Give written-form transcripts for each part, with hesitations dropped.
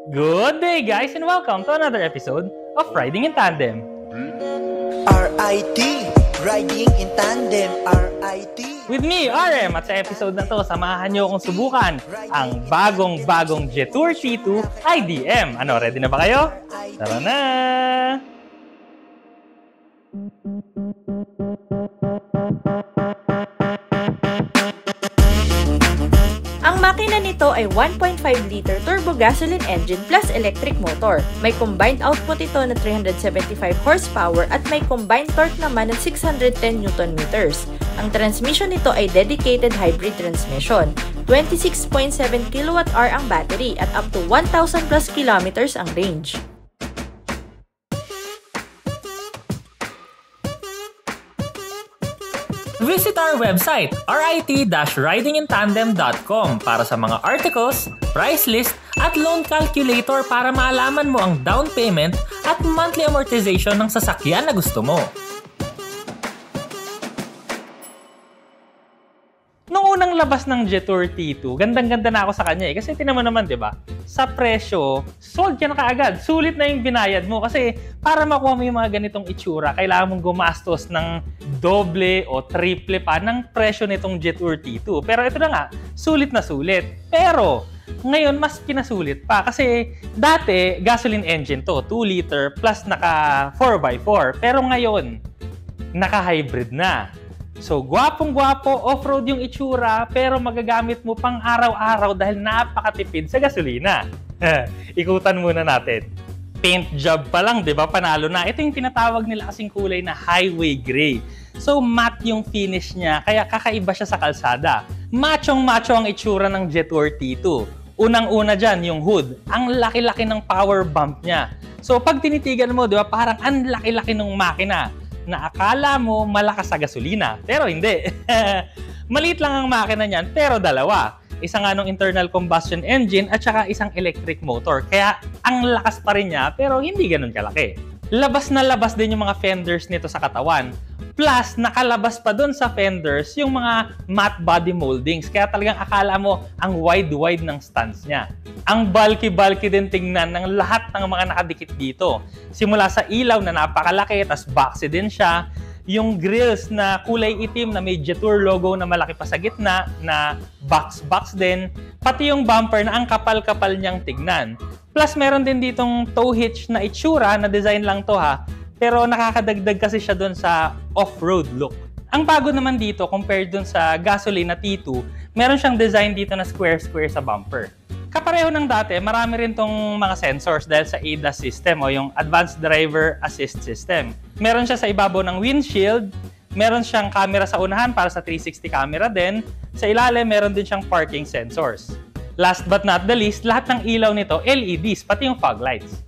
Good day, guys, and welcome to another episode of Riding in Tandem. RIT, Riding in Tandem, RIT. With me, RM, at sa episode na to, samahan nyo akong subukan ang bagong Jetour T2 IDM. Ano, ready na ba kayo? Tara na! Ang makina nito ay 1.5-liter turbo gasoline engine plus electric motor. May combined output ito na 375 horsepower at may combined torque naman na 610 Nm. Ang transmission nito ay dedicated hybrid transmission. 26.7 kWh ang battery at up to 1,000 plus kilometers ang range. Visit our website, rit-ridingintandem.com para sa mga articles, price list, at loan calculator para malaman mo ang down payment at monthly amortization ng sasakyan na gusto mo. Nung unang labas ng Jetour T2, gandang-ganda na ako sa kanya kasi tinan mo naman, 'di ba? Sa presyo, sold ka na kaagad. Sulit na yung binayad mo kasi para makuha mo yung mga ganitong itsura, kailangan mong gumastos ng doble o triple pa ng presyo nitong Jetour T2. Pero ito na nga, sulit na sulit. Pero ngayon mas pinasulit pa kasi dati gasoline engine to, 2 liter plus naka 4x4. Pero ngayon, naka-hybrid na. So, gwapong-gwapo, off-road yung itsura, pero magagamit mo pang araw-araw dahil napakatipid sa gasolina. Ikutan muna natin. Paint job pa lang, di ba? Panalo na. Ito yung tinatawag nila kasing kulay na highway gray. So, matte yung finish niya, kaya kakaiba siya sa kalsada. Machong-macho ang itsura ng Jetour T2. Unang-una dyan, yung hood. Ang laki-laki ng power bump niya. So, pag tinitigan mo, di ba, parang ang laki-laki ng makina na akala mo malakas sa gasolina, pero hindi. Maliit lang ang makina niyan, pero dalawa. Isa nga nung internal combustion engine at saka isang electric motor. Kaya ang lakas pa rin niya, pero hindi ganun kalaki. Labas na labas din yung mga fenders nito sa katawan. Plus, nakalabas pa dun sa fenders yung mga matte body moldings. Kaya talagang akala mo ang wide-wide ng stance niya. Ang bulky-bulky din tingnan ng lahat ng mga nakadikit dito. Simula sa ilaw na napakalaki, tas boxy din siya. Yung grills na kulay itim na may Jetour logo na malaki pa sa gitna, na box din. Pati yung bumper na ang kapal-kapal niyang tignan. Plus, meron din ditong tow hitch na itsura, na design lang to ha. Pero nakakadagdag kasi siya doon sa off-road look. Ang bago naman dito, compared doon sa gasoline na T2, meron siyang design dito na square-square sa bumper. Kapareho ng dati, marami rin tong mga sensors dahil sa ADAS system o yung Advanced Driver Assist System. Meron siya sa ibabaw ng windshield, meron siyang camera sa unahan para sa 360 camera din. Sa ilalim, meron din siyang parking sensors. Last but not the least, lahat ng ilaw nito, LEDs, pati yung fog lights.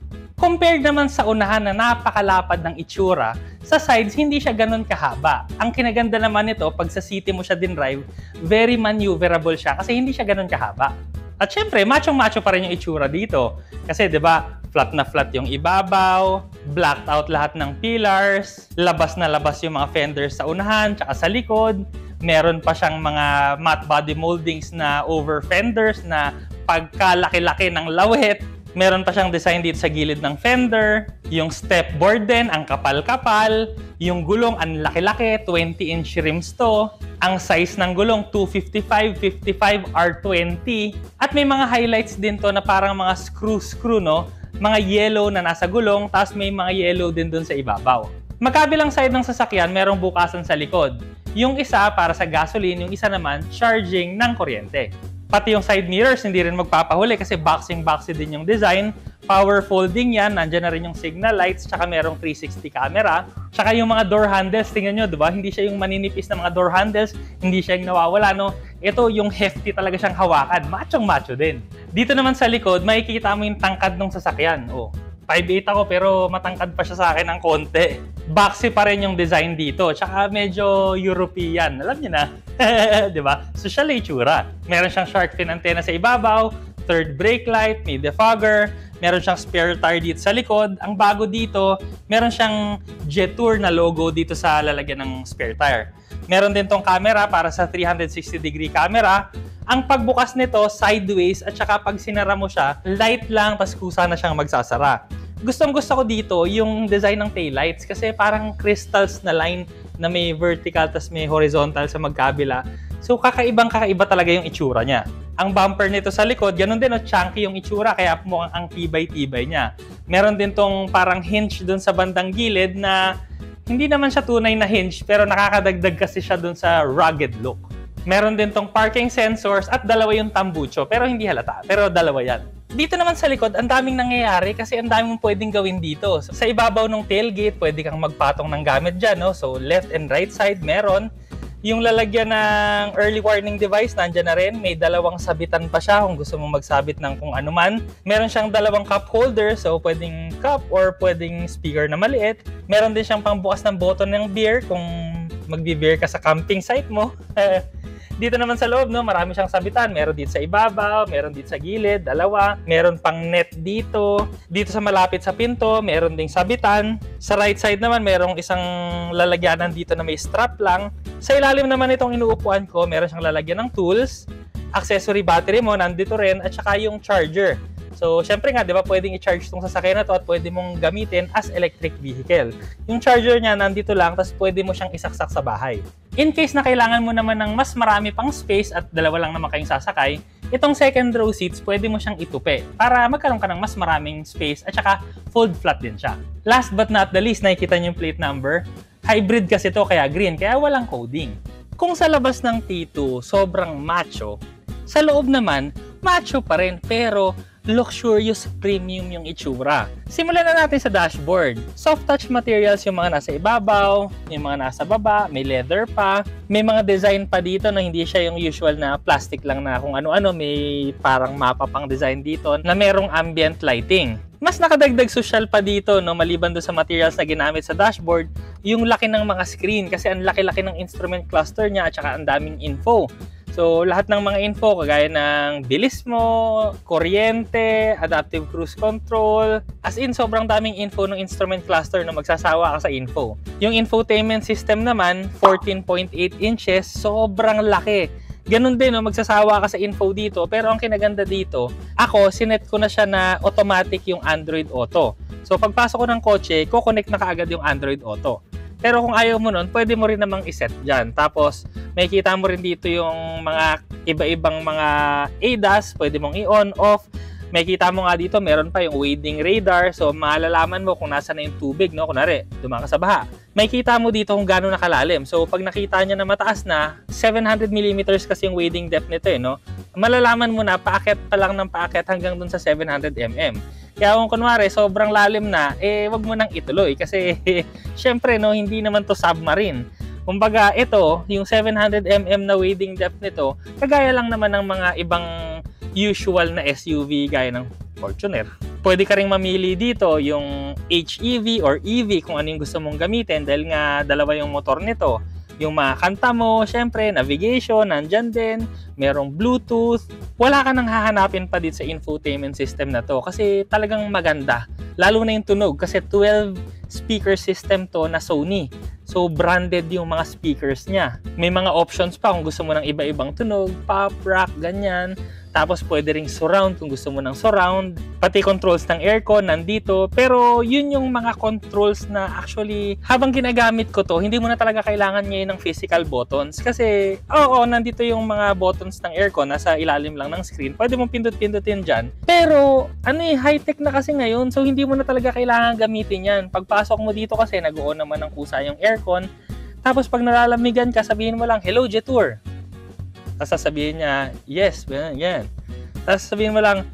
Compared naman sa unahan na napakalapad ng itsura, sa sides hindi siya ganun kahaba. Ang kinaganda naman nito, pag sa city mo siya din-drive, very maneuverable siya kasi hindi siya ganun kahaba. At syempre, machong-macho pa rin yung itsura dito. Kasi 'di ba, flat na flat yung ibabaw, blacked out lahat ng pillars, labas na labas yung mga fenders sa unahan, tsaka sa likod. Meron pa siyang mga matte body moldings na over fenders na pagkalaki-laki ng lawet. Meron pa siyang design dito sa gilid ng fender. Yung step board din, ang kapal-kapal. Yung gulong, ang laki-laki, 20-inch rims to. Ang size ng gulong, 255, 55, R20. At may mga highlights din to na parang mga screw-screw, no? Mga yellow na nasa gulong, tapos may mga yellow din dun sa ibabaw. Magkabilang side ng sasakyan, merong bukasan sa likod. Yung isa para sa gasoline, yung isa naman, charging ng kuryente. Pati yung side mirrors, hindi rin magpapahuli kasi boxing-boxy din yung design. Power folding yan, nandyan na rin yung signal lights, tsaka merong 360 camera. Tsaka yung mga door handles, tingnan nyo, diba? Hindi siya yung maninipis na mga door handles, hindi siya yung nawawala, no? Ito yung hefty talaga siyang hawakan, machong-macho din. Dito naman sa likod, makikita mo yung tangkad ng sasakyan. Oh, 5'8 ako pero matangkad pa siya sa akin ng konti. Boxy pa rin yung design dito, tsaka medyo European, alam niyo na. Diba? Social itsura. Meron siyang shark fin antenna sa ibabaw, third brake light, may defogger, meron siyang spare tire dito sa likod. Ang bago dito, meron siyang Jetour na logo dito sa lalagyan ng spare tire. Meron din tong camera para sa 360-degree camera. Ang pagbukas nito, sideways, at saka pag sinara mo siya, light lang, tas kusa na siyang magsasara. Gustong-gusto ko dito yung design ng taillights kasi parang crystals na line na may vertical tas may horizontal sa magkabila. So kakaiba talaga yung itsura niya. Ang bumper nito sa likod, ganun din, chunky yung itsura kaya mukhang ang tibay-tibay niya. Meron din tong parang hinge dun sa bandang gilid na hindi naman siya tunay na hinge pero nakakadagdag kasi siya dun sa rugged look. Meron din tong parking sensors at dalawa yung tambucho pero hindi halata, pero dalawa yan. Dito naman sa likod, ang daming nangyayari kasi ang daming pwedeng gawin dito. So, sa ibabaw ng tailgate, pwede kang magpatong ng gamit dyan. No? So, left and right side, meron. Yung lalagyan ng early warning device, nandyan na rin. May dalawang sabitan pa siya kung gusto mong magsabit ng kung ano man. Meron siyang dalawang cup holder, so pwedeng cup or pwedeng speaker na maliit. Meron din siyang pangbukas ng button ng beer kung magbi-beer ka sa camping site mo. Dito naman sa loob, no, marami siyang sabitan. Meron dito sa ibabaw, meron dito sa gilid, dalawa. Meron pang net dito. Dito sa malapit sa pinto, meron ding sabitan. Sa right side naman, merong isang lalagyanan dito na may strap lang. Sa ilalim naman itong inuupuan ko, meron siyang lalagyan ng tools. Accessory battery mo, nandito rin. At saka yung charger. So, syempre nga, di ba, pwedeng i-charge itong sasakyan na to at pwede mong gamitin as electric vehicle. Yung charger niya, nandito lang, tapos pwede mo siyang isaksak sa bahay. In case na kailangan mo naman ng mas marami pang space at dalawa lang naman kayong sasakay, itong second row seats, pwede mo siyang itupi para magkaroon ka ng mas maraming space at saka fold flat din siya. Last but not the least, nakikita niyo yung plate number. Hybrid kasi to kaya green, kaya walang coding. Kung sa labas ng T2, sobrang macho, sa loob naman, macho pa rin, pero luxurious premium yung itsura. Simulan na natin sa dashboard. Soft touch materials yung mga nasa ibabaw, yung mga nasa baba, may leather pa. May mga design pa dito na hindi siya yung usual na plastic lang na kung ano-ano. May parang mapa pang design dito na merong ambient lighting. Mas nakadagdag social pa dito, no, maliban doon sa materials na ginamit sa dashboard, yung laki ng mga screen kasi ang laki-laki ng instrument cluster niya at saka ang daming info. So, lahat ng mga info, kagaya ng bilis mo, kuryente, adaptive cruise control. As in, sobrang daming info ng instrument cluster na magsasawa ka sa info. Yung infotainment system naman, 14.8 inches, sobrang laki. Ganun din, no, magsasawa ka sa info dito. Pero ang kinaganda dito, ako, sinet ko na siya na automatic yung Android Auto. So, pagpasok ko ng kotse, kukonect na kaagad yung Android Auto. Pero kung ayaw mo nun, pwede mo rin namang iset dyan. Tapos, makikita mo rin dito yung mga iba-ibang mga ADAS. Pwede mong i-on, off. Makikita mo nga dito, meron pa yung wading radar. So, malalaman mo kung nasa na yung tubig, no? Kunwari, dumaan ka sa baha. Makikita mo dito kung gaano nakalalim. So, pag nakita niya na mataas na, 700 mm kasi yung wading depth nito, no? Malalaman mo na, paakyat pa lang ng paakyat hanggang dun sa 700 mm. Kaya kung kunwari, sobrang lalim na, wag mo nang ituloy. Kasi, syempre, no, hindi naman to submarine. Kumbaga, ito, yung 700 mm na wading depth nito, kagaya lang naman ng mga ibang usual na SUV gaya ng Fortuner. Pwede ka ring mamili dito yung HEV or EV kung ano yung gusto mong gamitin dahil nga dalawa yung motor nito. Yung mga kanta mo, syempre, navigation, nandyan din, merong Bluetooth. Wala ka nang hahanapin pa dito sa infotainment system na to kasi talagang maganda. Lalo na yung tunog kasi 12 speaker system to na Sony. So, branded yung mga speakers niya. May mga options pa kung gusto mo ng iba-ibang tunog, pop, rock, ganyan. Tapos, pwede ring surround kung gusto mo ng surround. Pati controls ng aircon nandito. Pero, yun yung mga controls na actually, habang ginagamit ko to, hindi mo na talaga kailangan ngayon ng physical buttons. Kasi, oo, nandito yung mga buttons ng aircon, nasa ilalim lang ng screen. Pwede mong pindot-pindutin dyan. Pero, high-tech na kasi ngayon. So, hindi mo na talaga kailangan gamitin yan. Pagpasok mo dito kasi, nag-on naman ng kusa yung aircon. Tapos, pag nalalamigan ka, sabihin mo lang, "Hello, Jetour." Tapos sasabihin niya, "Yes, yan." Tapos sasabihin mo lang,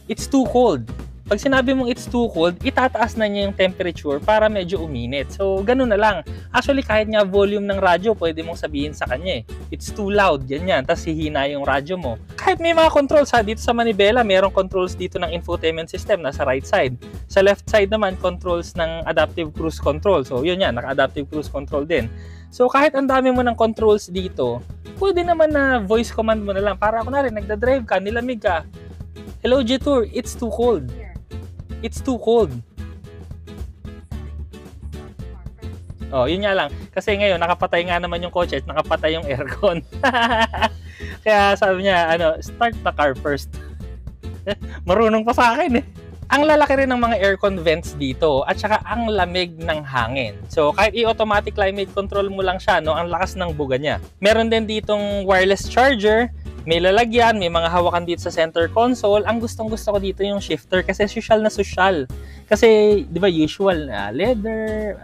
"It's too cold." Pag sinabi mong it's too cold, itataas na niya yung temperature para medyo uminit. So, ganun na lang. Actually, kahit nga volume ng radyo, pwede mong sabihin sa kanya "It's too loud." Ganyan. Tapos hihina yung radyo mo. Kahit may mga controls dito sa manibela, merong controls dito ng infotainment system nasa right side. Sa left side naman, controls ng adaptive cruise control. So, yun yan. Naka-adaptive cruise control din. So, kahit ang dami mo ng controls dito, pwede naman na voice command mo na lang. Para kunwari, nagdadrive ka, nilamig ka. "Hello, Jetour, it's too cold." It's too cold. Oh, yun nga lang. Kasi ngayon, nakapatay nga naman yung kotse at nakapatay yung aircon. Kaya sabi niya, start the car first. Marunong pa sa akin eh. Ang lalaki rin ng mga aircon vents dito at saka ang lamig ng hangin. So kahit i-automatic climate control mo lang siya, no, ang lakas ng buga niya. Meron din ditong wireless charger, may lalagyan, may mga hawakan dito sa center console. Ang gustong-gusto ko dito yung shifter kasi social na social. Kasi, di ba, usual na leather,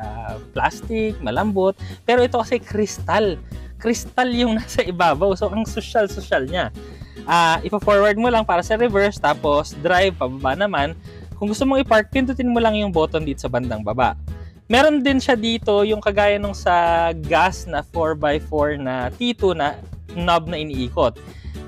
plastic, malambot. Pero ito kasi crystal. Crystal yung nasa ibabaw. So, ang social niya. Ipa-forward mo lang para sa reverse, tapos drive, pababa naman. Kung gusto mong i-park, pindutin mo lang yung button dito sa bandang baba. Meron din siya dito yung kagaya nung sa gas na 4x4 na T2 na knob na iniikot.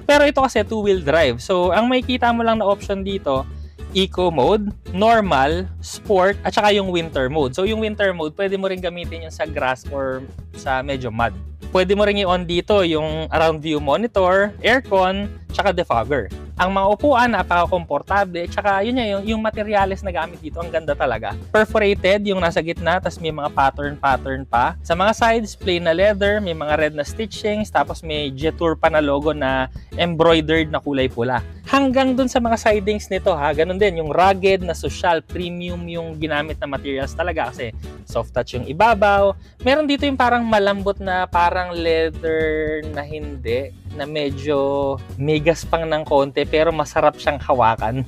Pero ito kasi two-wheel drive. So, ang makikita mo lang na option dito, Eco mode, normal, sport, at saka yung winter mode. So, yung winter mode, pwede mo rin gamitin yung sa grass or sa medyo mud. Pwede mo rin i-on dito yung around view monitor, aircon, tsaka defogger. Ang mga upuan, napaka-komportable, tsaka yun yung materials na gamit dito, ang ganda talaga. Perforated yung nasa gitna, tas may mga pattern pa. Sa mga sides, plain na leather, may mga red na stitchings, tapos may Jetour pa na logo na embroidered na kulay pula. Hanggang dun sa mga sidings nito ha, ganun din, yung rugged na social, premium yung ginamit na materials talaga kasi soft touch yung ibabaw. Meron dito yung parang malambot na parang leather na hindi, na medyo may gaspang ng konti pero masarap siyang hawakan.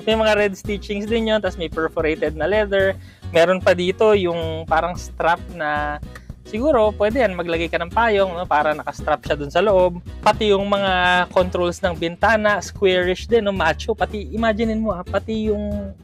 May mga red stitchings din yun, tapos may perforated na leather. Meron pa dito yung parang strap na siguro pwede yan, maglagay ka ng payong, no, para nakastrap siya dun sa loob. Pati yung mga controls ng bintana, squarish din, no, macho. Pati imaginein mo, pati yung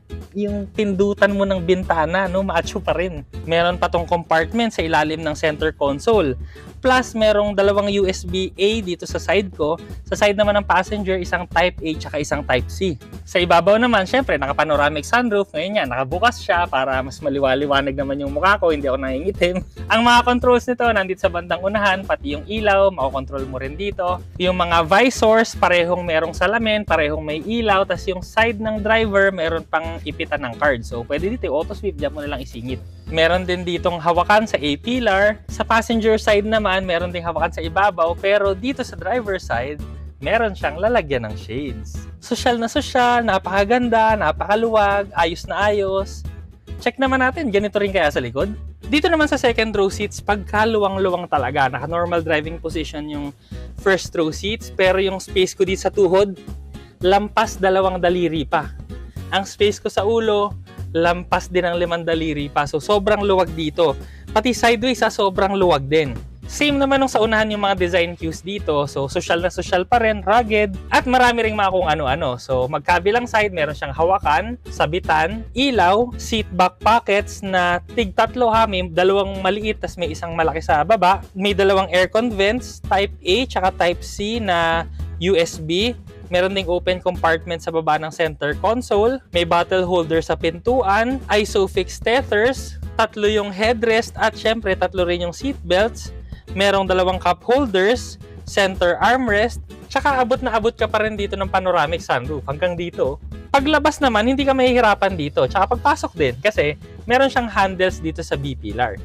pindutan mo ng bintana, no, macho pa rin. Meron pa tong compartment sa ilalim ng center console. Plus, merong dalawang USB-A dito sa side ko. Sa side naman ng passenger, isang Type A tsaka isang Type C. Sa ibabaw naman, syempre, naka-panoramic sunroof. Ngayon yan, nakabukas siya para mas maliwanag naman yung mukha ko, hindi ako nangingitim. Ang mga controls nito, nandito sa bandang unahan, pati yung ilaw, makokontrol mo rin dito. Yung mga visors, parehong merong salamin, parehong may ilaw. Tapos yung side ng driver, meron pang ipitan ng card. So, pwede dito, auto sweep, dyan mo nalang isingit. Meron din ditong hawakan sa A-pillar. Sa passenger side naman, meron ding hawakan sa ibabaw. Pero dito sa driver side, meron siyang lalagyan ng shades. Social na social, napakaganda, napakaluwag, ayos na ayos. Check naman natin, ganito rin kaya sa likod. Dito naman sa second row seats, pagkaluwang-luwang talaga. Naka-normal driving position yung first row seats. Pero yung space ko dito sa tuhod, lampas 2 daliri pa. Ang space ko sa ulo, lampas din ang 5 daliri pa. So, sobrang luwag dito. Pati sideways, sobrang luwag din. Same naman nung sa unahan yung mga design cues dito. So, social na social pa rin, rugged, at marami ring mga kung ano-ano. So, magkabilang side, meron siyang hawakan, sabitan, ilaw, seat back pockets na tig-tatlo ha. May 2 maliit, tas may isang malaki sa baba. May 2 aircon vents, Type A, tsaka Type C na USB. Meron ding open compartment sa baba ng center console. May bottle holder sa pintuan, ISOFIX tethers, 3 yung headrest, at syempre 3 rin yung seat belts. Merong 2 cup holders, center armrest, tsaka abot na abot ka pa rin dito ng panoramic sunroof hanggang dito. Paglabas naman, hindi ka mahihirapan dito. Tsaka pagpasok din kasi meron siyang handles dito sa B-pillar.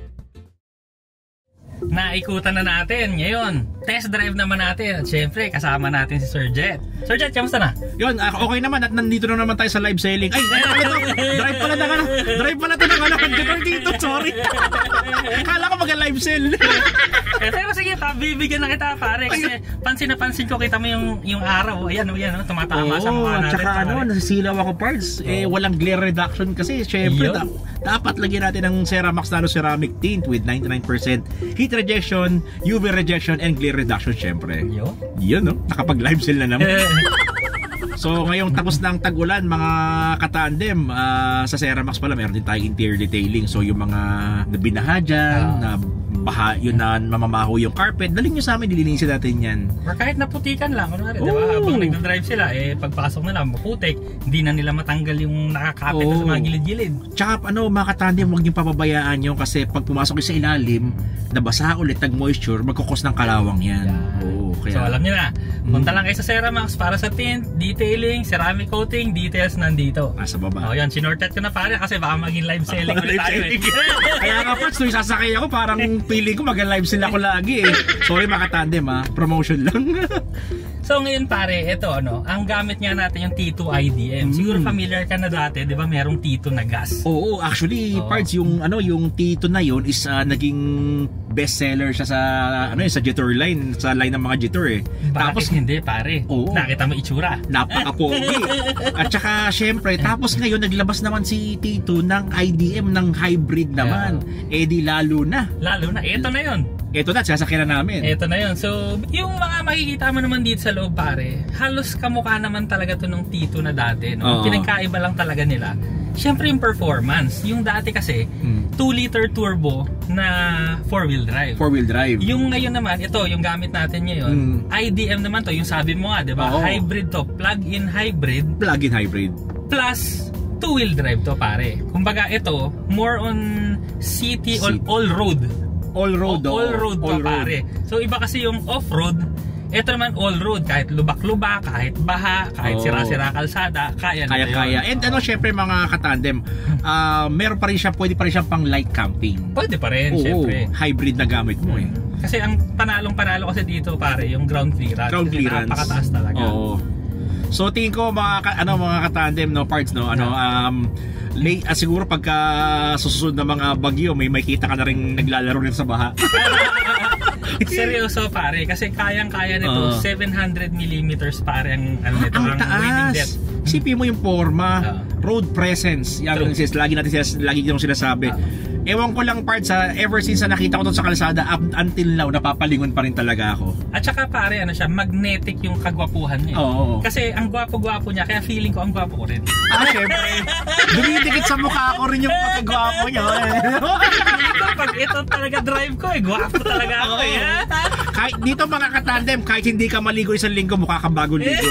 Naikutan na natin ngayon. Test drive naman natin. At syempre, kasama natin si Sir Jet. Sir Jet, kamusta na? Yun, okay naman at nandito na naman tayo sa live selling. Ay, drive pala ito ng ano. Dito, sorry. Kala ko mag-live sell. Pero sige, bibigyan na kita pare. Kasi pansin na pansin ko, kita mo yung araw. Ayan, tumatama sa mukha natin. Tsaka nasisilaw ako parts. Walang glare reduction kasi syempre dapat lagyan natin ng Ceramax Nano Ceramic Tint with 99% heat rejection, UV rejection, and glare reduction syempre. Yun, no? Nakapag-live sale na naman. So, ngayong tapos ng tag-ulan, mga katandem, sa Ceramax pala, meron din tayong interior detailing. So, yung mga binaha dyan, na baha, yun na mamamaho yung carpet, daling nyo sa amin, dilinisin natin yan. Or kahit naputikan lang, kunwari, diba? Habang nagdadrive sila, pagpasok nila, maputik, hindi na nila matanggal yung nakakapit sa mga gilid-gilid. Tsaka, mga katandem, huwag nyo papabayaan yun kasi pag pumasok yung sa ilalim, nabasa ulit, tag-moisture, magkukos ng kalawang yan. Kaya... So alam niyo na, punta lang kayo sa Ceramax para sa tint, detailing, ceramic coating, details nandito. Nasa baba. O yan, sinortet ko na pare kasi baka maging live selling ulit tayo eh. Kaya nga parts, nung sasakay ako, parang feeling ko mag-live sila ako lagi eh. Sorry mga tandem ha, promotion lang. So ngayon pare, ito ang gamit nga natin yung T2 IDM. Siguro familiar ka na dati, 'di ba? Merong T2 na gas. Oo, actually parts yung yung T2 na yun is naging bestseller siya sa sa Jetor line, sa line ng mga Jetor eh. Tapos hindi pare. Oo. Nakita mo itsura. Napaka-pogi. At saka syempre, tapos ngayon naglabas naman si T2 ng IDM ng hybrid naman. Eh di lalo na. Ito na 'yon. Ito na, sasakyan na namin. Ito na yun. So, yung mga makikita mo naman dito sa loob pare, halos kamukha naman talaga to nung T2 na dati. No? Pinagkaiba lang talaga nila. Siyempre yung performance. Yung dati kasi, 2-liter turbo na 4-wheel drive. 4-wheel drive. Yung ngayon naman, ito, yung gamit natin ngayon, IDM naman to, yung sabi mo nga, di ba? Hybrid to, plug-in hybrid. Plug-in hybrid. Plus, 2-wheel drive to pare. Kumbaga ito, more on city all-road. All-road pare. So iba kasi yung off-road, ito naman all-road, kahit lubak-lubak, kahit baha, kahit sira-sira kalsada, kaya. And syempre mga katandem, meron pa rin siya, pwede pa rin siyang pang light camping. Pwede pa rin, syempre. Hybrid na gamit mo eh. Kasi ang panalong-panalo kasi dito pare, yung ground clearance. Napakataas talaga. Oo. So tingin ko mga katandem parts siguro pagka susunod na mga bagyo may makita ka na rin naglalaro rin sa baha. Seryoso pare, kasi kayang-kaya nito 700 mm pare ang ang taas. Isipin mo yung forma, road presence. Yan lagi yung sinasabi. Ewan ko lang parts ever since nakita ko to sa kalsada up until now napapalingon pa rin talaga ako. At saka pare magnetic yung kagwapuhan niya. Kasi ang gwapo-gwapo niya, kaya feeling ko ang gwapo ko rin. Syempre. Dumidikit sa mukha ko rin yung pagkagwapo niya. Pag ito talaga drive ko gwapo talaga ako Kahit dito mga katandem, kahit hindi ka maligo isang linggo, mukha kang bagong ligo.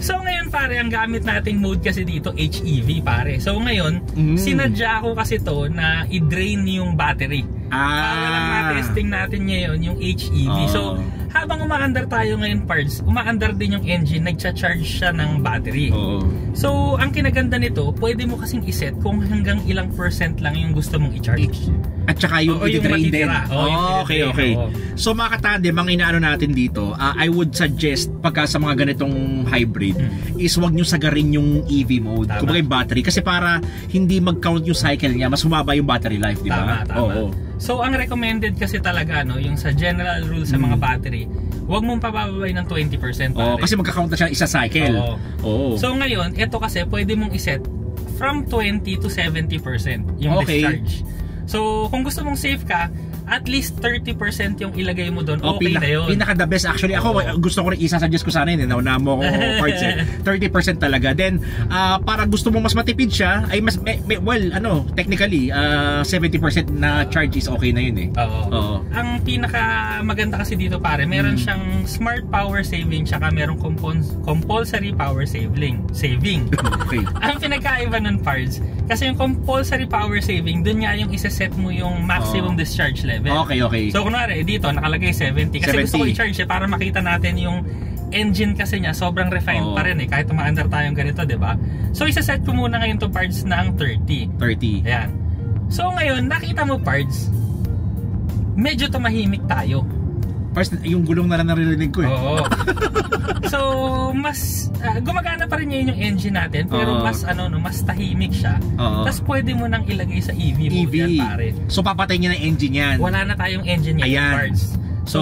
So ngayon pare, ang gamit nating mode kasi dito HEV pare. So ngayon, sinadya ko kasi to na i-drain yung battery. Para lang ma-testing natin ngayon yung HEV. So habang umaandar tayo ngayon parts, umaandar din yung engine, nagcha-charge siya ng battery. So ang kinaganda nito, pwede mo kasing iset kung hanggang ilang % lang yung gusto mong i-charge. At saka yung i-drain din. Okay. So mga katandem, ang inaano natin dito, I would suggest pagka sa mga ganitong hybrid is wag nyo sagarin yung EV mode. Kumbaga yung battery, kasi para hindi mag-count yung cycle niya, mas humaba yung battery life, di ba? Tama. So ang recommended kasi talaga yung sa general rule sa mga battery, huwag mong pabababay ng 20% pare. Kasi magka-count na siya isa cycle. So ngayon, ito kasi pwede mong iset from 20 to 70% yung discharge. So kung gusto mong safe ka, at least 30% yung ilagay mo doon, okay na yun. Pinaka the best actually. Ako gusto ko rin isa-suggest ko sana yun, nauna mo ko parts 30% talaga. Then para gusto mo mas matipid siya, ay mas technically 70% na charge is okay na yun Ang pinaka maganda kasi dito pare, meron siyang smart power saving, tsaka merong compulsory power saving. Okay. Ang pinagkaiba ng parts, kasi yung compulsory power saving, dun nga yung isa-set mo yung maximum discharge level. Okay. So kunwari dito nakalagay 70 kasi 70. Gusto ko i-charge para makita natin yung engine kasi niya sobrang refined pa rin kahit umaandar tayong ganito, 'di ba? So isa-set ko muna ngayon to parts ng 30. Ayan. So ngayon nakita mo parts, medyo tumahimik tayo. Parts yung gulong na lang naririnig ko So mas gumagana pa rin ngayon yung engine natin, pero mas mas tahimik siya. Tapos pwede mo nang ilagay sa EV mode yan pare. So papatay niya ng engine yan. Wala na tayong engine ngayon parts. So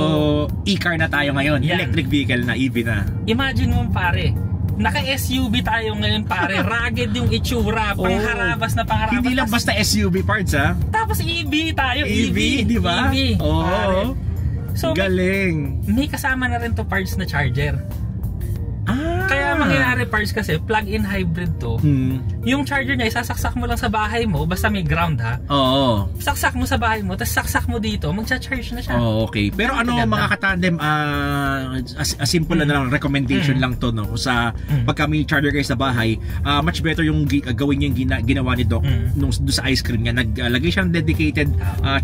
e-car na tayo ngayon, electric vehicle na, EV na. Imagine mo pare, naka-SUV tayo ngayon pare, rugged yung itsura, pangharabas na pangharabas. Hindi lang basta SUV parts Tapos EV tayo, EV, di ba? EV. So, galing. May kasama na rin to parts na charger. Kaya mangyayari pare parts kasi plug-in hybrid to. Yung charger niya isasaksak mo lang sa bahay mo basta may ground ha. Oo. Saksak mo sa bahay mo, tapos saksak mo dito, magcha-charge na siya. Oh, okay. Pero ano mga katandem, a simple na lang recommendation lang to no sa pagka may charger kayo sa bahay, much better yung gawin yung ginawa ni Doc nung sa ice cream niya. Naglagay siya ng dedicated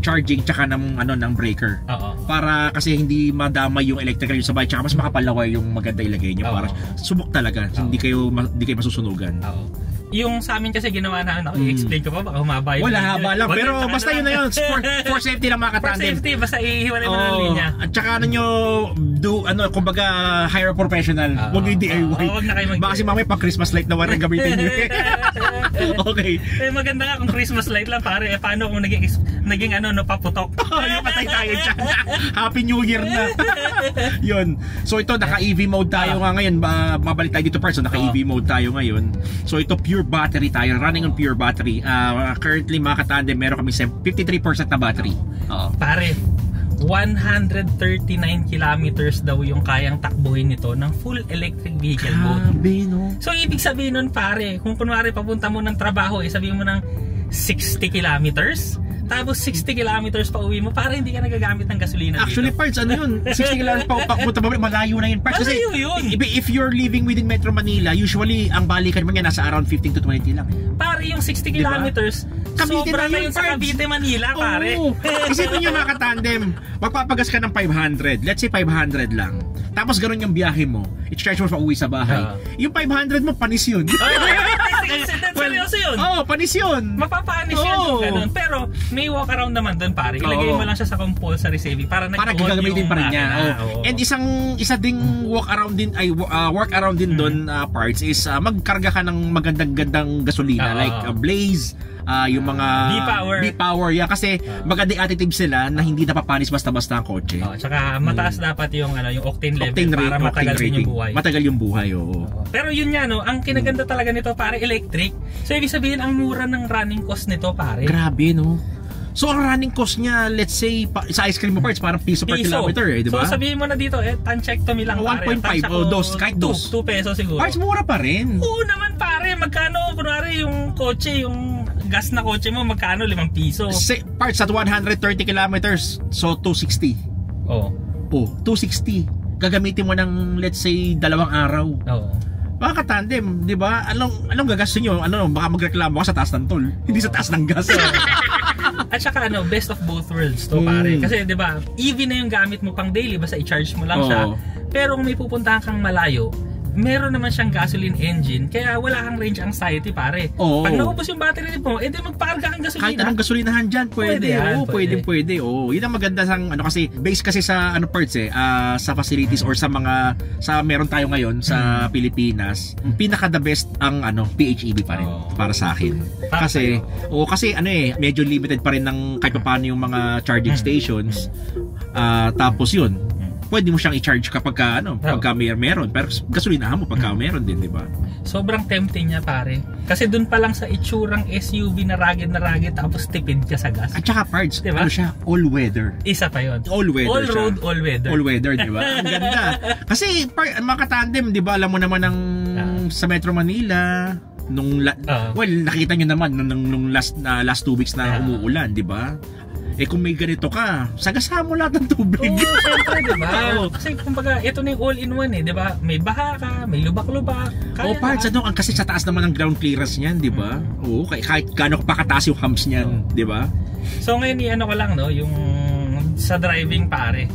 charging tsaka ng breaker. Para kasi hindi madama yung electrical yung sa bahay, tsaka mas makapalaway yung maganda ilagay niyo para subok talaga. Hindi kayo masusunugan. Yung sa amin kasi ginawa na i-explain ko pa baka humaba yung wala haba lang pero basta yun na yun for safety lang mga katandem. For safety basta ihiwalay mo na ng linya. At saka kumbaga hire a professional. Huwag yung DIY. Huwag na kayo baka kasi mamaya pang Christmas light na wala gamitin nyo. Okay. Maganda nga kung Christmas light lang pare. Paano kung naging paputok? Yung patay tayo dyan. Happy New Year na. Yun. So ito naka EV mode tayo nga ngayon. Mabalik tayo dito first. So naka EV mode tayo ngayon. So ito pure battery tayo, running on pure battery. Currently mga katandem, meron kami 53% na battery. Pare, 139 kilometers daw yung kayang takbuhin nito ng full electric vehicle mode. No? So ibig sabihin nun pare, kung kunwari papunta mo ng trabaho, sabihin mo ng 60 kilometers, tapos 60 kilometers pa uwi mo para hindi ka nagagamit ng gasolina. Actually dito. parts, 60 kilometers pa punta mo, malayo na yun parts. Malayo yun. If you're living within Metro Manila, usually ang balikan mo niya nasa around 15 to 20 lang. Pare yung 60 kilometers, sobra na yun sa Cavite, Manila pare. Isipin nyo mga katandem, magpapagas ka ng 500, let's say 500 lang. Tapos ganoon yung biyahe mo, i-charge mo pa uwi sa bahay. Yung 500 mo, panis yun. Seryoso yun. Panis yun. Mapapanis yun. Ganun. Pero may walk around naman doon pare. Ilagay mo lang siya sa compulsory saving para gagamitin pa rin niya. And isa ding work around din doon parts is magkarga ka ng magandang gasolina like Blaze, yung mga B-Power kasi maganda additive sila na hindi napapanis basta-basta ang kotse. Tsaka mataas dapat yung octane level para matagal din yung buhay. Matagal yung buhay, Pero yun nga ang kinaganda talaga nito pare electric. So ibig sabihin ang mura ng running cost nito pare. Grabe no. So ang running cost niya, let's say sa ice cream parts parang piso per kilometer di ba? So sabihin mo na dito tanchectomy lang pare. 1.5 kahit 2 pesos siguro. Parts mura pa rin. Oo naman pare, magkano kunwari yung kotse, yung gas na kotse mo magkano 5 piso. Parts at 130 kilometers, so 260. 260. Gagamitin mo ng let's say 2 araw. Mga katandem, di ba? Anong gagastos nyo? Baka magreklamo ka sa taas ng toll, hindi sa taas ng gas. At saka best of both worlds to pare. Kasi di ba, EV na yung gamit mo pang daily, basta i-charge mo lang siya. Pero kung may pupuntahan kang malayo, meron naman siyang gasoline engine, kaya wala kang range anxiety pare. Pag naubos yung battery mo, edi magpakarga kang gasolina. Kahit anong gasolinahan dyan, pwede. Yun ang maganda sang kasi base kasi sa parts sa facilities or sa meron tayo ngayon sa Pilipinas, pinaka the best ang PHEV pa rin para sa akin. Kasi medyo limited pa rin ng kahit paano yung mga charging stations. Tapos yun, pwede mo siyang i-charge kapag pagka meron, pero gasolinahan mo pagka meron din, di ba? Sobrang tempting niya pare. Kasi dun pa lang sa itsurang SUV na rugged tapos tipid ka sa gas. At saka parts, diba? Siya, all weather. Isa pa yun. All weather all road, siya. All weather. All weather, di ba? Ang ganda. Kasi mga katandem, di ba, alam mo naman sa Metro Manila, nakita nyo naman nung last 2 weeks na umuulan, di ba? Kung may ganito ka, sagasaan mo lahat ng tubig. Siyempre, diba? Kasi kumbaga, ito na yung all-in-one diba? May baha ka, may lubak-lubak. Parts, kasi sa taas naman ng ground clearance niyan, diba? Kahit gaano pa kataas yung humps niyan, diba? So ngayon, ko lang, yung sa driving pare.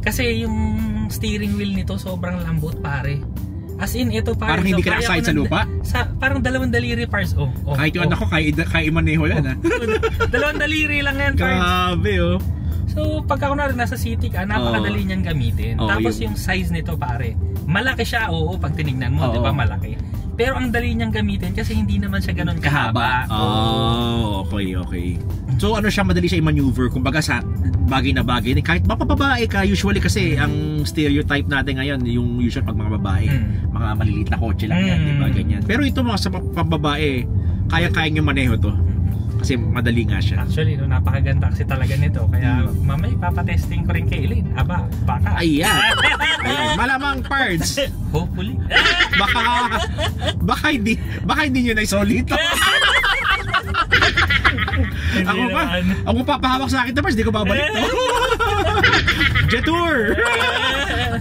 Kasi yung steering wheel nito sobrang lambot pare. As in, ito pare. Parang hindi ka nakasahid sa lupa? Parang 2 daliri parts. Kahit yung anak ko, kaya maneho yan 2 daliri lang yan parts. Grabe So pagka kunwari nasa city ka, napakadali niyang gamitin. Tapos yung size nito pare, malaki siya, pag tinignan mo, di ba malaki. Pero ang dali niyang gamitin kasi hindi naman siya ganun kahaba. Okay. So siya, madali siya i-maneuver, kumbaga sa bagay na bagay. Kahit mapababae ka, usually kasi ang stereotype natin ngayon, yung usual pag mga babae, mga maliliit na kotse lang yan, diba? Ganyan. Pero ito mga sa pambabae, kaya-kaya nyo maneho to. Kasi madali nga siya. Actually, no, napakaganda kasi talaga nito. Kaya mamaya ipapatesting ko rin kay Elaine. Aba, baka. Ayan. Ayan. Malamang parts. Hopefully. Baka hindi nyo na-isolito. Ako papahawak sa akin na parts, di ko babalik to. Jetour!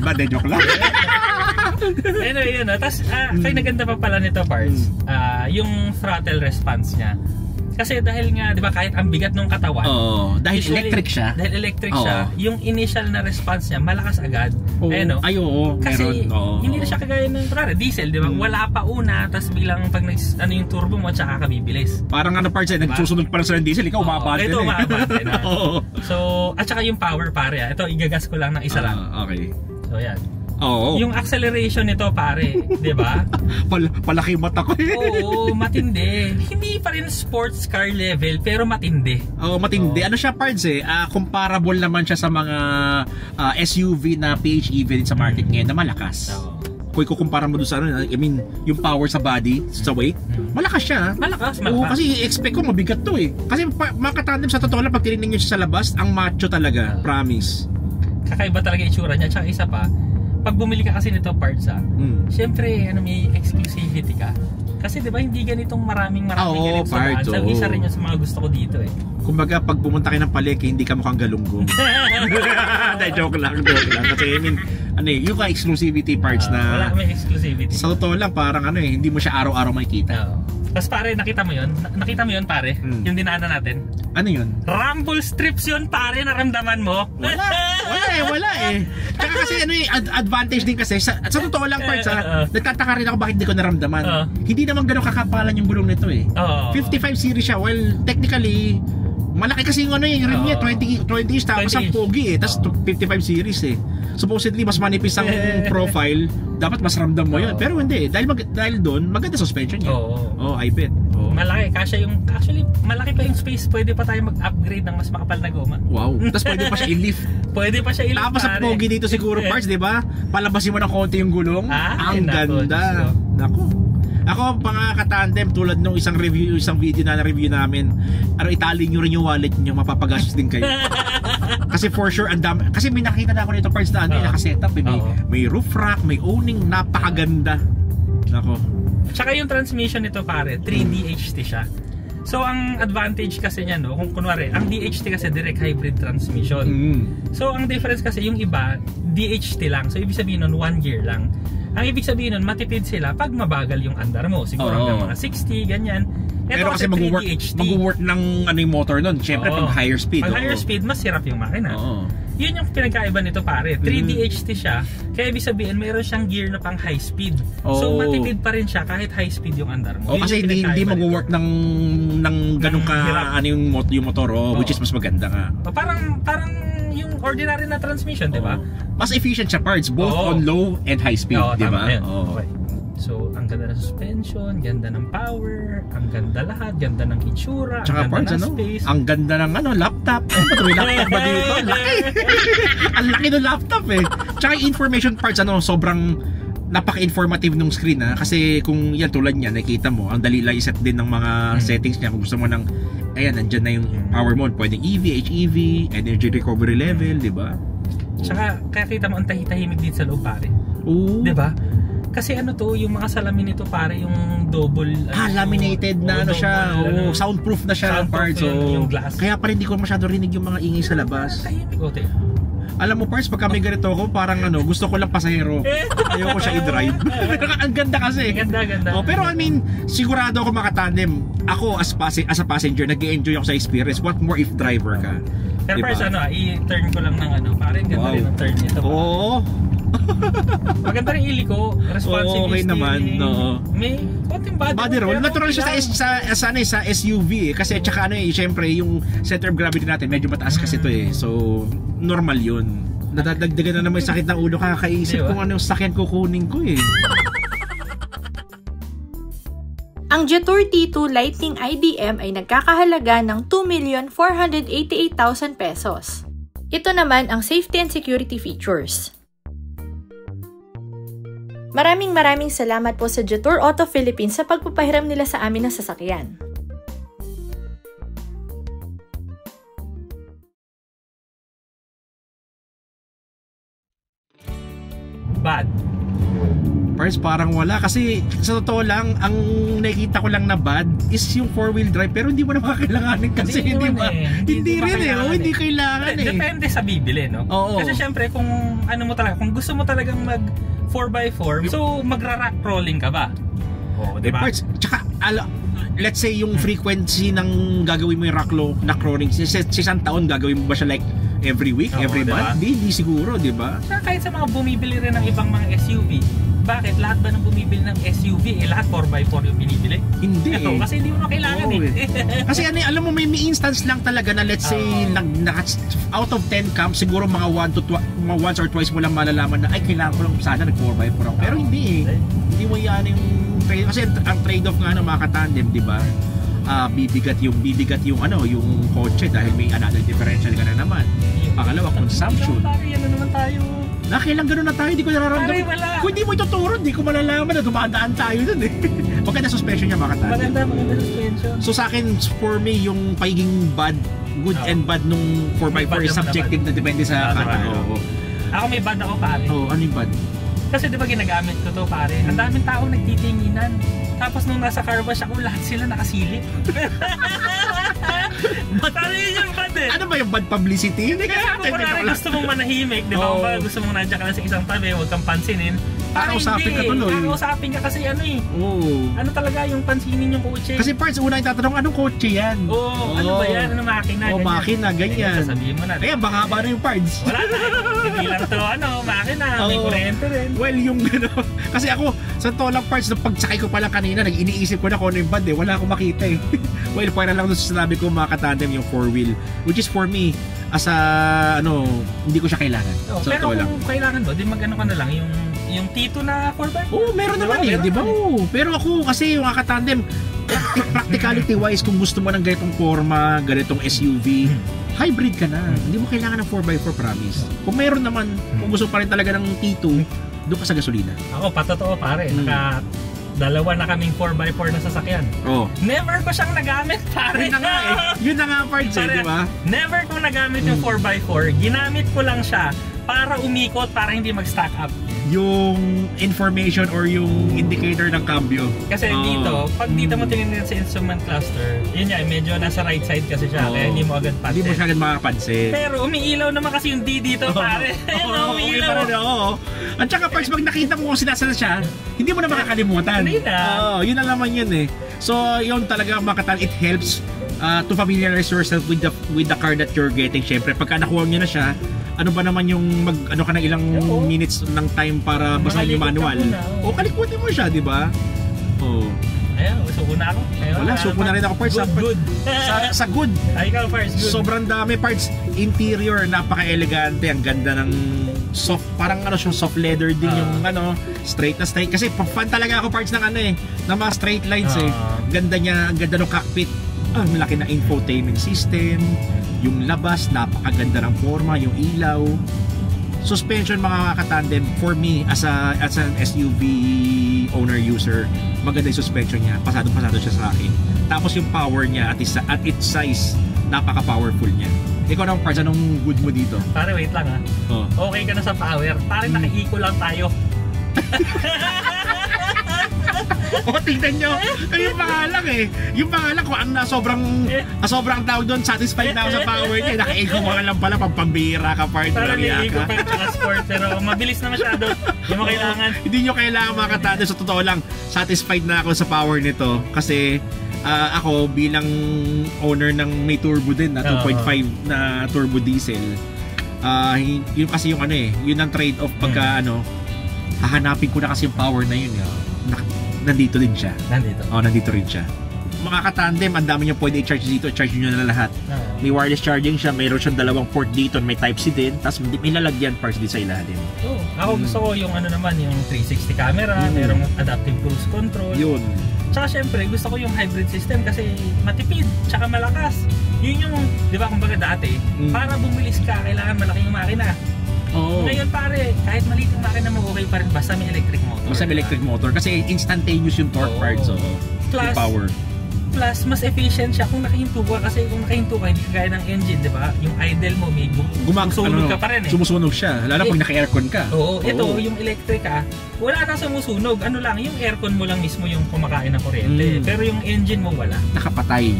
Bad, joke lang. Anyway, yun. Tapos, naganda pa pala nito, parts. Yung throttle response niya. Kasi dahil nga, di ba, kahit ang bigat ng katawan. Dahil electric siya. Dahil electric siya, yung initial na response niya, malakas agad. Oo, kasi meron. hindi na siya kagaya ng diesel, di ba? Wala pa una, tapos biglang pag yung turbo mo, tsaka kabibilis. Parang parts nagsusunod pa sa diesel, ikaw umabate ito, umabate na. So, at saka yung power, pare. Ito, igagas ko lang ng isa lang. Okay. So, yan. Yung acceleration nito, pare, 'di ba? Palaki mata ko eh. Oo, matindi. Hindi pa rin sports car level, pero matindi. Matindi. Ano siya, parts comparable naman siya sa mga SUV na PHEV sa market ngayon na malakas. Kung ikukumpara mo doon sa yung power sa body, sa weight, malakas siya. Malakas. Kasi expect ko mabigat to eh. Kasi makatandem sa totoo lang, pag tinignan nyo siya sa labas, ang macho talaga, promise. Kakaiba talaga itsura niya. Tsaka isa pa, pag bumili ka kasi nito parts syempre may exclusivity ka. Kasi 'di ba hindi ganitong maraming ganito sa daan. So, isa rin 'yun sa mga gusto ko dito eh. Kumbaga pag pumunta kayo ng palengke, hindi ka mukhang galunggong. Joke lang. Kasi yung exclusivity parts na wala may exclusivity. Sa totoo lang parang hindi mo siya araw-araw makikita. Tapos pare, nakita mo yun pare? Yung dinaanan natin. Ano yun? Rumble strips yun pare, naramdaman mo? Wala eh. Tsaka kasi advantage din kasi sa totoo lang parts nagtataka rin ako bakit hindi ko naramdaman. Hindi naman ganun kakapalan yung gulong nito eh. 55 series siya, well technically malaki kasi yung rim niya, 20 tapos ang pogi eh, tapos 55 series eh. Supposedly mas manipis ang profile, dapat mas ramdam mo yun. Pero hindi, dahil doon maganda suspension niya. I bet. Malaki, actually malaki pa yung space, pwede pa tayo mag-upgrade ng mas makapal na goma. Wow, tapos pwede pa siya i-lift. Tapos ang pogi dito siguro parts, di ba? Palabasin mo ng konti yung gulong. Ang ganda. Nako. Ako, katandem, tulad nung isang video na na-review namin, itali nyo rin yung wallet nyo, mapapagastos din kayo. Kasi for sure, kasi may nakita na ako nito parts na nakasetup, may roof rack, may owning, napakaganda. Nako. Tsaka yung transmission nito pare, 3DHT siya. So ang advantage kasi niya kung kunwari, ang DHT kasi direct hybrid transmission. So ang difference kasi yung iba, DHT lang. So ibig sabihin nun 1 year lang. Ang ibig sabihin nun, matipid sila pag mabagal yung andar mo. Siguro hanggang mga 60, ganyan. Pero kasi mag-work ng yung motor nun. Siyempre pag higher speed. Pag higher speed, mas hirap yung makina. Yun yung pinagkaiba nito pare. 3DHT siya. Kaya ibig sabihin, mayroon siyang gear na pang high speed. So matipid pa rin siya kahit high speed yung andar mo. Kasi hindi mag-work ng ganun yung motor. Which is mas maganda nga. Parang yung ordinary na transmission, di ba? Mas efficient siya parts, both on low and high speed, di ba? Okay. So, ang ganda ng suspension, ganda ng power, ang ganda lahat, ganda ng itsura, ang ganda ng space. Ang ganda ng laptop. May laptop ba dito? Ang laki ng laptop eh. Tsaka yung information parts, sobrang napaka-informative nung screen kasi kung yan tulad niya, nakita mo, ang dali lang i-set din ng mga settings niya. Kung gusto mo nandyan na yung power mode, pwedeng EV, HEV, energy recovery level, di ba? Tsaka, kaya kita mo ang tahimik dito sa loob pare. Di ba? Kasi yung mga salamin nito pare, yung double laminated na siya. Soundproof na siya ng parts. Yung glass. Kaya pa rin hindi ko masyado rinig yung mga ingay sa labas. Tahimik Alam mo parts, pagka may ganito ako, parang gusto ko lang pasahero. Ayoko siya i-drive. Ang ganda kasi. Ganda. Pero sigurado ako makatandem. Ako as a passenger, nag-enjoy ako sa experience. What more if driver ka? Pero diba? first i-turn ko lang ng parang ganda rin ang turn nito. Maganda rin iliko, responsive okay naman, may konting body roll. Natural siya sa SUV kasi tsaka syempre yung center of gravity natin medyo mataas kasi to eh. So normal yun. Nadadagdagan na naman yung sakit ng ulo, kakaisip kung ano yung sakyan kukunin ko eh. Ang Jetour T2 Lightning IDM ay nagkakahalaga ng 2,488,000 pesos. Ito naman ang safety and security features. Maraming salamat po sa Jetour Auto Philippines sa pagpapahiram nila sa amin ng sasakyan. parts parang wala. Kasi sa totoo lang, ang nakikita ko lang na bad is yung 4-wheel drive. Pero hindi mo na makakailanganin kasi, di ba? Hindi rin eh. Hindi kailangan eh. Depende sa bibili, no? Oo. Kasi syempre, kung ano mo talaga, kung gusto mo talagang mag 4x4, so magra-rack rolling ka ba? Oo, di ba? Parts, tsaka, let's say yung frequency ng gagawin mo yung rack rolling, isang taon gagawin mo ba siya like every week, every month? Hindi siguro, di ba? Kahit sa mga bumibili rin ng ibang mga SUV, bakit? Lahat ba ng bumibili ng SUV, lahat 4x4 yung binibili? Hindi Ito, kasi hindi mo na kailangan Kasi alam mo, may instance lang talaga na let's say, out of 10 camps, siguro mga once or twice mo lang malalaman na, ay, kailangan ko lang sana nag-4x4 ako. Pero hindi eh. Hindi mo yan yung trade. Kasi ang trade-off nga ng mga katandem, di ba? Bibigat yung kotse dahil may another differential ka na naman. Pangalawa, consumption. Yan na naman tayo. Kailang gano'n na tayo, hindi ko nararamdaman. Kung hindi mo ituturo, hindi ko malalaman na dumadaan tayo dun eh. Maganda suspension niya, mga katandem. Maganda suspension. So sa akin, for me, yung pagiging good and bad nung 4x4 is subjective na depende sa kanya. Ako may bad ako, pare. Ano yung bad? Kasi di ba ginagamit ko to, pare? Ang daming tao nagtitinginan. Tapos nung nasa car wash ako, lahat sila nakasilip. Pare, yun yung bad eh. Ano ba yung bad publicity? Hindi ka natin. Kung gusto mong manahimik, di ba? Kung gusto mong nandiyan ka lang sa isang tabi, huwag kang pansinin. Kakausapin ka tuloy. Kakausapin ka kasi ano eh. Ano talaga yung pansinin yung kotse? Kasi parts, una yung tatanong, anong kotse yan? Ano ba yan? Ano makina? Makina, ganyan. Sasabihin mo na. Kaya baka ba na yung parts? Wala na. Hindi lang to, makina. May kurente rin. Well, yung kasi ako, sa tolang parts, na pagsakay ko pala kanina, iniisip ko na kung ano yung bad eh. Wala akong makita eh. Well, para lang doon sa sinabi ko, mga katandem yung 4-wheel. Which is for me, as a, hindi ko siya kailangan. Pero kung kailangan mo, di mag-ano ka na lang, yung Tito na 4x4? Meron naman eh, di ba? Pero ako kasi yung mga katandem, practicality wise, kung gusto mo ng ganitong forma, ganitong SUV, hybrid ka na. Hindi mo kailangan ng 4x4, promise. Kung meron naman, kung gusto pa rin talaga ng T2, doon ka sa gasolina. Ako, patotoo pare, dalawa na kaming 4x4 na sasakyan. Never ko siyang nagamit, pare. Yun na nga parts eh, di ba? Never ko nagamit yung 4x4. Ginamit ko lang siya para umikot, para hindi mag-stack up. Yung information or yung indicator ng cambio. Kasi dito, pag dito mo tinignan sa instrument cluster, yun yan, medyo nasa right side kasi siya, kaya hindi mo agad pansin. Hindi mo siya agad makapansin. Pero umiilaw naman kasi yung D dito, pare. Umiilaw. At saka parts, pag nakita mo kung sinasala siya, hindi mo na makakalimutan. Hindi na. Yun na naman yun eh. So, yun talaga makatan, it helps to familiarize yourself with the car that you're getting. Syempre, pagka nakuha nyo na siya, ano ba naman yung ano ka ng ilang minutes ng time para basahin yung manual? Kalikutin mo siya, di ba? Ayan, suko na ako. Wala, suko na rin ako parts. Good. Sa good. Ikaw parts, good. Sobrang dami parts. Interior, napaka-elegante. Ang ganda ng soft, parang soft leather din yung straight na straight. Kasi fan talaga ako parts ng ng mga straight lines eh. Ganda niya, ang ganda ng cockpit. Ang laki na infotainment system. Yung labas, napakaganda ng forma, yung ilaw. Suspension, mga katandem, for me as an SUV owner user, maganda yung suspension niya, pasado siya sa akin. Tapos yung power niya at its size, napaka-powerful niya. Ikaw naman, parts, anong good mo dito? Pare, wait lang Okay ka na sa power. Pare, naka-eco lang tayo. Tingnan nyo, yung pangalan yung pangalan ko sobrang tawag doon, satisfied na ako sa power niya. Naka-eco mo lang pala, pampambira ka part. Parang may eco pa yung sport, pero mabilis na masyado. Hindi mo kailangan. Hindi nyo kailangan mga katado. Sa totoo lang, satisfied na ako sa power nito kasi ako bilang owner ng may turbo din na 2.5 na turbo diesel, yun kasi yung yun ang trade-off pagka hahanapin ko na kasi yung power na yun nandito din siya. Nandito rin siya. Mga katandem, ang dami niyo pwede i-charge dito. I-charge nyo na lahat. May wireless charging siya. Mayroon siyang dalawang port dito. May Type-C din. Tapos may lalagyan parts din sa ilalim. Ako gusto ko yung naman, yung 360 camera. Mayroong adaptive cruise control. Yun. Tsaka syempre, gusto ko yung hybrid system kasi matipid. Tsaka malakas. Yun yung, di ba kumbaga dati, para bumilis ka, kailangan malaking makina. Ngayon pare, kahit maliit ang makina mo, okay pa rin basta may electric motor. Basta may electric motor kasi instantaneous yung torque parts. Plus, power. plus, mas efficient siya kung nakahinto ka. Kasi kung nakahinto ka, hindi kagaya ng engine, di ba? Yung idle mo, may sumusunog ka pa rin eh. Sumusunog siya, lalo pag naka-aircon ka. Oo, ito, yung electric wala nang sumusunog. Ano lang, yung aircon mo lang mismo yung kumakain ng kuryente. Pero yung engine mo wala. Nakapatay.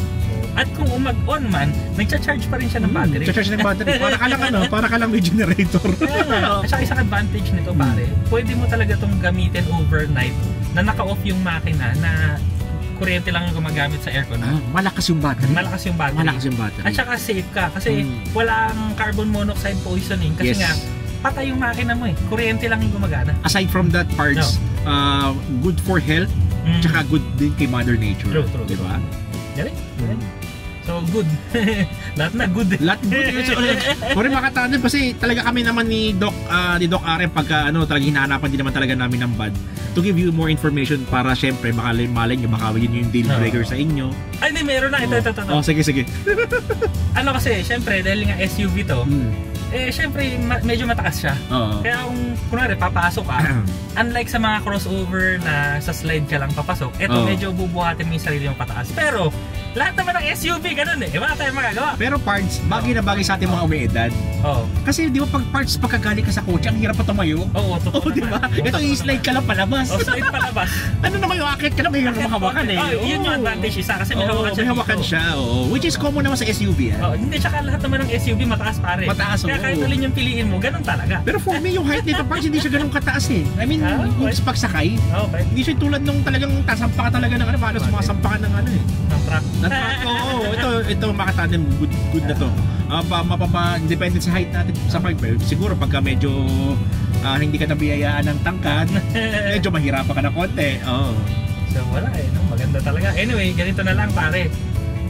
At kung mag-on man, nagcha-charge pa rin siya ng battery. Nagcha-charge ng battery. Para ka lang may generator. At saka isang advantage nito pare, pwede mo talaga itong gamitin overnight na naka-off yung makina na kuryente lang yung gumagamit sa aircon. Malakas yung battery. Malakas yung battery. At saka safe ka kasi walang carbon monoxide poisoning kasi nga patay yung makina mo eh. Kuryente lang yung gumagana. Aside from that parts, good for health, tsaka good din kay Mother Nature. True. Diba? Galing. So good. Lahat na good. Lahat good. Sorry mga katandem kasi talaga kami naman ni Doc Arem pagka talagang hinahanapan din naman talaga namin ng bad to give you more information para syempre malay nyo baka yun yung deal breaker sa inyo. Ay hindi, meron na. Ito. Sige. Ano kasi, syempre dahil nga SUV to, syempre medyo mataas siya. Kaya kung kunwari papasok ka, unlike sa mga crossover na sa slide ka lang papasok, eto medyo bubuhatin mo yung sarili mong pataas. Pero lahat naman ng SUV ganun eh. Wala tayong magagawa. Pero parts, bagay na bagay sa ating mga umiedad. Kasi di ba pag parts pagkagaling ka sa kotse, ang hirap pa tumayo. Oo, totoo di ba? Ito i-slide ka lang palabas. Slide palabas. Ano naman yung akit ka lang, may hawakan eh. Yun yung advantage isa kasi may hawakan siya. May hawakan siya, which is common naman sa SUV. Hindi, tsaka lahat naman ng SUV mataas pare. Mataas, kaya kahit alin yung piliin mo, ganun talaga. Pero for me, yung height nito parts hindi siya ganun kataas eh. I mean, yung pagsakay, hindi siya tulad nung talagang tasampa ka talaga ng paano sumasampa ka ng ng truck. Ito makatandem, good na to. Depende sa height natin sa pipe. Siguro pagka medyo hindi ka nabiyayaan ng tangkad, medyo mahirapan ka na konti. So wala maganda talaga. Anyway, ganito na lang pare.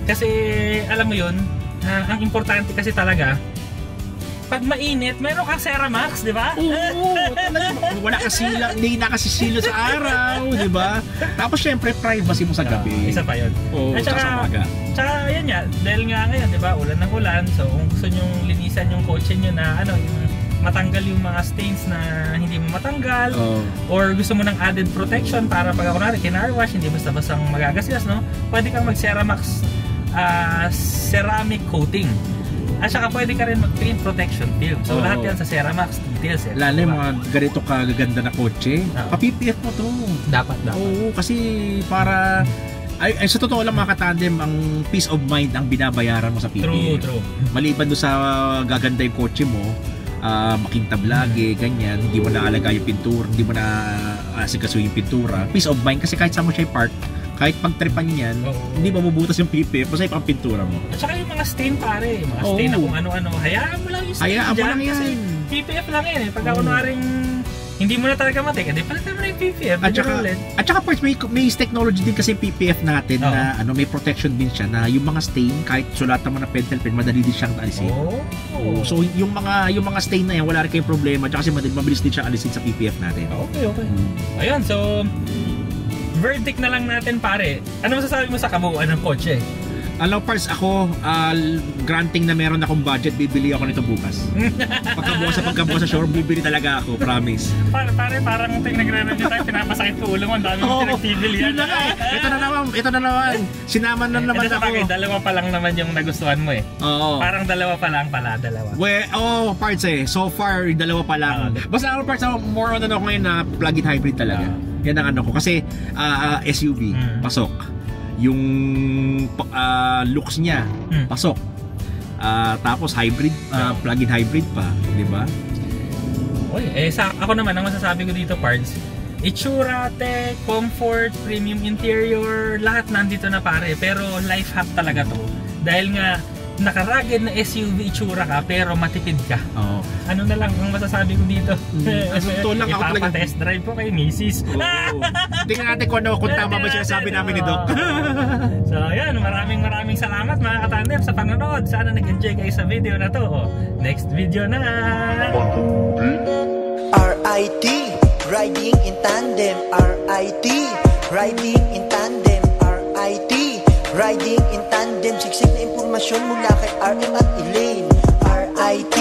Kasi alam mo yun, ang importante kasi talaga, pag mainit, meron kang Ceramax, di ba? Oo, wala kasi hindi nakasisilo sa araw, di ba? Tapos syempre, privacy mo sa gabi. Isa pa yun. Oo, sa umaga. Tsaka yan nga, dahil nga ngayon, di ba, ulan ng ulan, so kung gusto nyong linisan yung kotse nyo na, yung matanggal yung mga stains na hindi mo matanggal, or gusto mo ng added protection para pag kunwari car wash, hindi basta-bastang magagasgas, no? Pwede kang mag-Ceramax ceramic coating. At saka pwede ka rin mag-paint protection film. So lahat yan sa Ceramax details Lalo yung mga ganito kagaganda na kotse, pa-PPF mo to. Dapat. Oo, kasi para ay sa totoo lang mga katandem, ang peace of mind ang binabayaran mo sa PPF. True. Maliban doon sa gaganda yung kotse mo, makintab lagi, ganyan, hindi mo naalaga yung pintura, hindi mo na asikaso yung pintura. Peace of mind kasi kahit saan mo siya i-park, kahit pagtripan niyan, hindi mabubutas yung PPF, basta ang pintura mo. At saka yung mga stain pare, mga stain na kung ano-ano, hayaan mo lang yung stain dyan. Hayaan mo lang yan. Kasi PPF lang yan eh. Pagka kunwaring hindi mo na talaga matik, palitan mo na yung PPF. At saka parts, may technology din kasi PPF natin na may protection din siya na yung mga stain, kahit sulatan mo na pentel pen, madali din siyang alisin. So yung mga stain na yan, wala rin kayong problema, at kasi mabilis din siyang alisin sa PPF natin. Okay. Ayun, so verdict na lang natin pare. Ano masasabi mo sa kabuuan ng kotse? Alam parts ako, granting na meron akong budget, bibili ako nito bukas. Pagkabukas sa showroom, bibili talaga ako, promise. Pare, parang nagre-review tayo, pinapasakit ko ulo mo, ang dami mo pinag-bibili yan. Ito na naman. Sinama na naman ako. Dalawa pa lang naman yung nagustuhan mo eh. Oo. Parang dalawa pa lang pala, dalawa. Parts so far, dalawa pa lang. Basta ako parts, more on ako ngayon na plug-in hybrid talaga. Yan ang ko. Kasi SUV, pasok. Yung looks niya, pasok. Tapos hybrid, plug-in hybrid pa, di ba? Ako naman, ang masasabi ko dito, parts, itsura, tech, comfort, premium interior, lahat nandito na pare. Pero life hack talaga to. Dahil nga, naka-rugged na SUV itsura ka, pero matipid ka. Ano na lang ang masasabi ko dito? Lang ako talaga. Ipapa-test drive po kay Mrs. Tingnan natin kung tama ba siya sabi namin ni Doc. So yan, maraming salamat mga katandem sa panonood. Sana nag-enjoy kayo sa video na to. Next video na! RIT, riding in tandem. RIT, riding in tandem. RIT, riding in tandem. Siksik na impormasyon mula kay RM at Elaine. RIT